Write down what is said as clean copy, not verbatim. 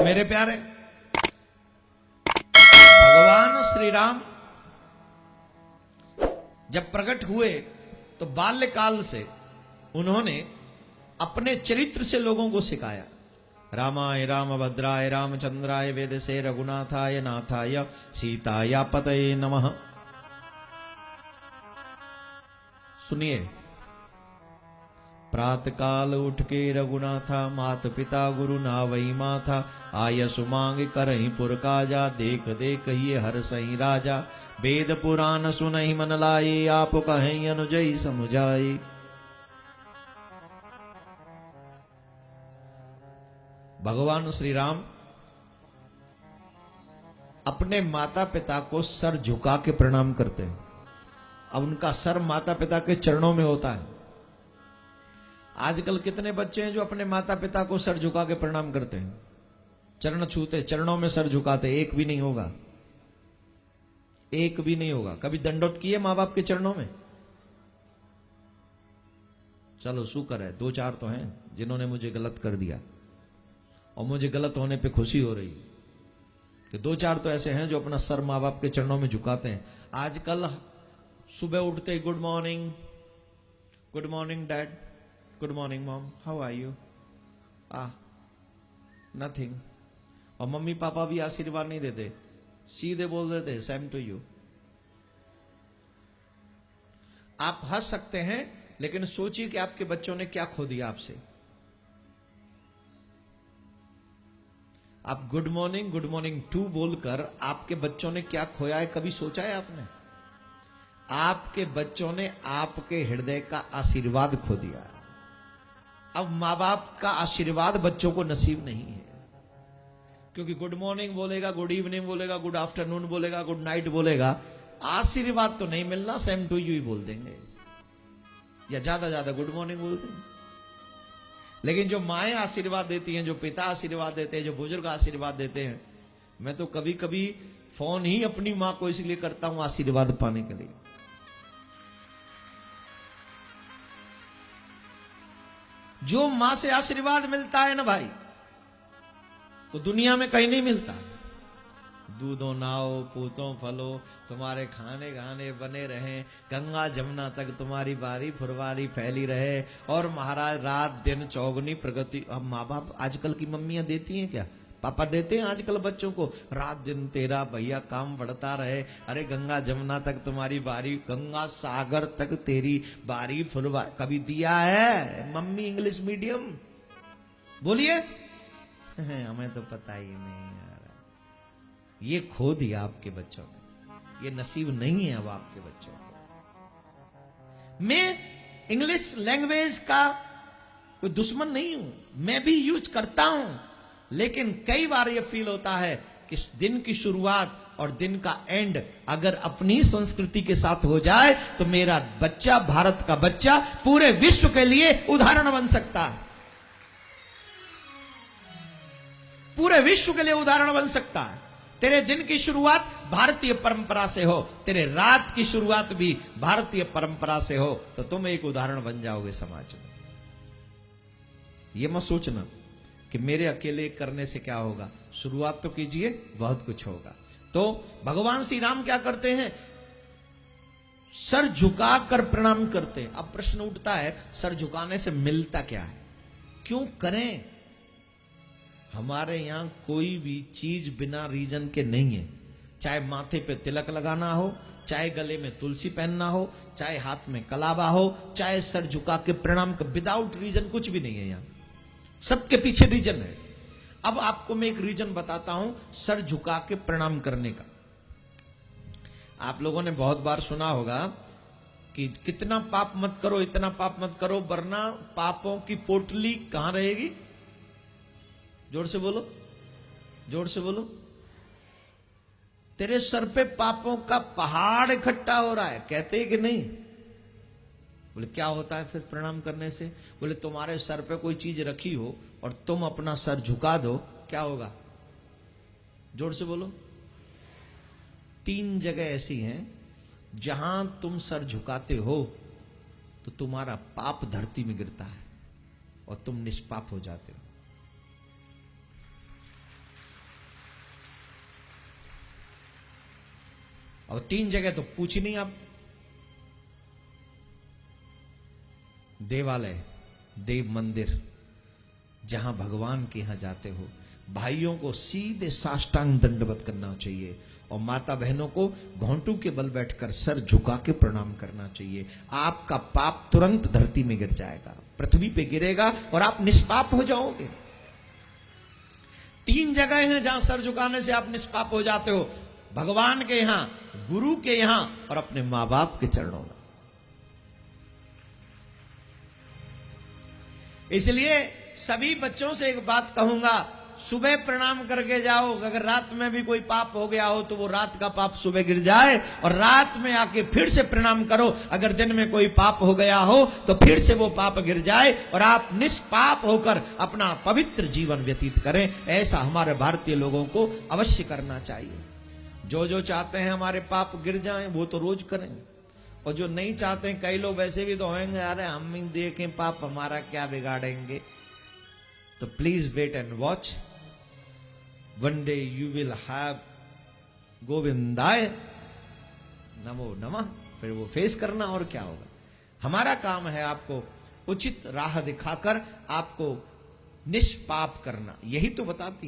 मेरे प्यारे, भगवान श्री राम जब प्रकट हुए तो बाल्यकाल से उन्होंने अपने चरित्र से लोगों को सिखाया। रामाय रामभद्राय रामचंद्राय वेदसे रघुनाथाय नाथाय सीताया पतये नमः। सुनिए, प्रात काल उठ के रघुनाथा, मात पिता गुरु नावई माथा, आय सुमांग करही पुर काजा, देख देख ये हर सही राजा, वेद पुराण सुनहि मन लाए, आप कहें अनुजई समुझाए। भगवान श्री राम अपने माता पिता को सर झुका के प्रणाम करते हैं। अब उनका सर माता पिता के चरणों में होता है। आजकल कितने बच्चे हैं जो अपने माता पिता को सर झुका के प्रणाम करते हैं, चरण छूते, चरणों में सर झुकाते? एक भी नहीं होगा, एक भी नहीं होगा। कभी दंडोत किए मां बाप के चरणों में? चलो शुक्र है, दो चार तो हैं जिन्होंने मुझे गलत कर दिया और मुझे गलत होने पे खुशी हो रही कि दो चार तो ऐसे हैं जो अपना सर मां बाप के चरणों में झुकाते हैं। आजकल सुबह उठते good morning, good morning dad, good morning mom, how are you, nothing. और मम्मी पापा भी आशीर्वाद नहीं देते, सीधे बोल देते सेम टू यू। आप हंस सकते हैं, लेकिन सोचिए कि आपके बच्चों ने क्या खो दिया आपसे। आप गुड मॉर्निंग टू बोलकर आपके बच्चों ने क्या खोया है, कभी सोचा है आपने? आपके बच्चों ने आपके हृदय का आशीर्वाद खो दिया। अब मां बाप का आशीर्वाद बच्चों को नसीब नहीं है, क्योंकि गुड मॉर्निंग बोलेगा, गुड इवनिंग बोलेगा, गुड आफ्टरनून बोलेगा, गुड नाइट बोलेगा, आशीर्वाद तो नहीं मिलना, सेम टू यू ही बोल देंगे या ज्यादा गुड मॉर्निंग बोल देंगे। लेकिन जो माएं आशीर्वाद देती हैं, जो पिता आशीर्वाद देते हैं, जो बुजुर्ग आशीर्वाद देते हैं, मैं तो कभी कभी फोन ही अपनी मां को इसलिए करता हूं आशीर्वाद पाने के लिए। जो मां से आशीर्वाद मिलता है ना भाई, वो दुनिया में कहीं नहीं मिलता। दूधो नाओ पूतो फलो, तुम्हारे खाने गाने बने रहें, गंगा जमुना तक तुम्हारी बारी फुरवारी फैली रहे, और महाराज रात दिन चौगुनी प्रगति। अब माँ बाप आजकल की मम्मियां देती हैं क्या? पापा देते हैं आजकल बच्चों को, रात दिन तेरा भैया काम बढ़ता रहे, अरे गंगा जमुना तक तुम्हारी बारी, गंगा सागर तक तेरी बारी फुरवारी। कभी दिया है मम्मी इंग्लिश मीडियम? बोलिए हमें तो पता ही नहीं यार। ये खो दिया आपके बच्चों ने, ये नसीब नहीं है अब आपके बच्चों को। मैं इंग्लिश लैंग्वेज का कोई दुश्मन नहीं हूं, मैं भी यूज करता हूं, लेकिन कई बार यह फील होता है कि दिन की शुरुआत और दिन का एंड अगर अपनी संस्कृति के साथ हो जाए तो मेरा बच्चा, भारत का बच्चा, पूरे विश्व के लिए उदाहरण बन सकता है, पूरे विश्व के लिए उदाहरण बन सकता है। तेरे दिन की शुरुआत भारतीय परंपरा से हो, तेरे रात की शुरुआत भी भारतीय परंपरा से हो, तो तुम एक उदाहरण बन जाओगे समाज में। यह मत सोचना कि मेरे अकेले करने से क्या होगा, शुरुआत तो कीजिए, बहुत कुछ होगा। तो भगवान श्री राम क्या करते हैं? सर झुकाकर प्रणाम करते हैं। अब प्रश्न उठता है, सर झुकाने से मिलता क्या है, क्यों करें? हमारे यहां कोई भी चीज बिना रीजन के नहीं है। चाहे माथे पे तिलक लगाना हो, चाहे गले में तुलसी पहनना हो, चाहे हाथ में कलावा हो, चाहे सर झुका के प्रणाम कर, विदाउट रीजन कुछ भी नहीं है यहां, सबके पीछे रीजन है। अब आपको मैं एक रीजन बताता हूं सर झुका के प्रणाम करने का। आप लोगों ने बहुत बार सुना होगा कि कितना पाप मत करो, इतना पाप मत करो, वरना पापों की पोटली कहां रहेगी? जोर से बोलो, जोर से बोलो। तेरे सर पे पापों का पहाड़ इकट्ठा हो रहा है, कहते हैं कि नहीं? बोले क्या होता है फिर प्रणाम करने से? बोले तुम्हारे सर पे कोई चीज रखी हो और तुम अपना सर झुका दो, क्या होगा? जोर से बोलो। 3 जगह ऐसी हैं जहां तुम सर झुकाते हो तो तुम्हारा पाप धरती में गिरता है और तुम निष्पाप हो जाते हो। और 3 जगह तो पूछ ही नहीं आप। देवालय, देव मंदिर, जहां भगवान के यहां जाते हो, भाइयों को सीधे साष्टांग दंडवत करना चाहिए और माता बहनों को घोंटू के बल बैठकर सर झुका के प्रणाम करना चाहिए। आपका पाप तुरंत धरती में गिर जाएगा, पृथ्वी पे गिरेगा और आप निष्पाप हो जाओगे। 3 जगह हैं जहां सर झुकाने से आप निष्पाप हो जाते हो, भगवान के यहां, गुरु के यहां और अपने मां बाप के चरणों में। इसलिए सभी बच्चों से एक बात कहूंगा, सुबह प्रणाम करके जाओ। अगर रात में भी कोई पाप हो गया हो तो वो रात का पाप सुबह गिर जाए, और रात में आके फिर से प्रणाम करो। अगर दिन में कोई पाप हो गया हो तो फिर से वो पाप गिर जाए और आप निष्पाप होकर अपना पवित्र जीवन व्यतीत करें। ऐसा हमारे भारतीय लोगों को अवश्य करना चाहिए। जो जो चाहते हैं हमारे पाप गिर जाएं वो तो रोज करें, और जो नहीं चाहते हैं, कई लोग वैसे भी तो होंगे, अरे हम ही देखें पाप, हमारा क्या बिगाड़ेंगे। तो please wait and watch, one day you will have गोविंदाय नमो नमः, फिर वो फेस करना और क्या होगा। हमारा काम है आपको उचित राह दिखाकर आपको निष्पाप करना, यही तो बताती है।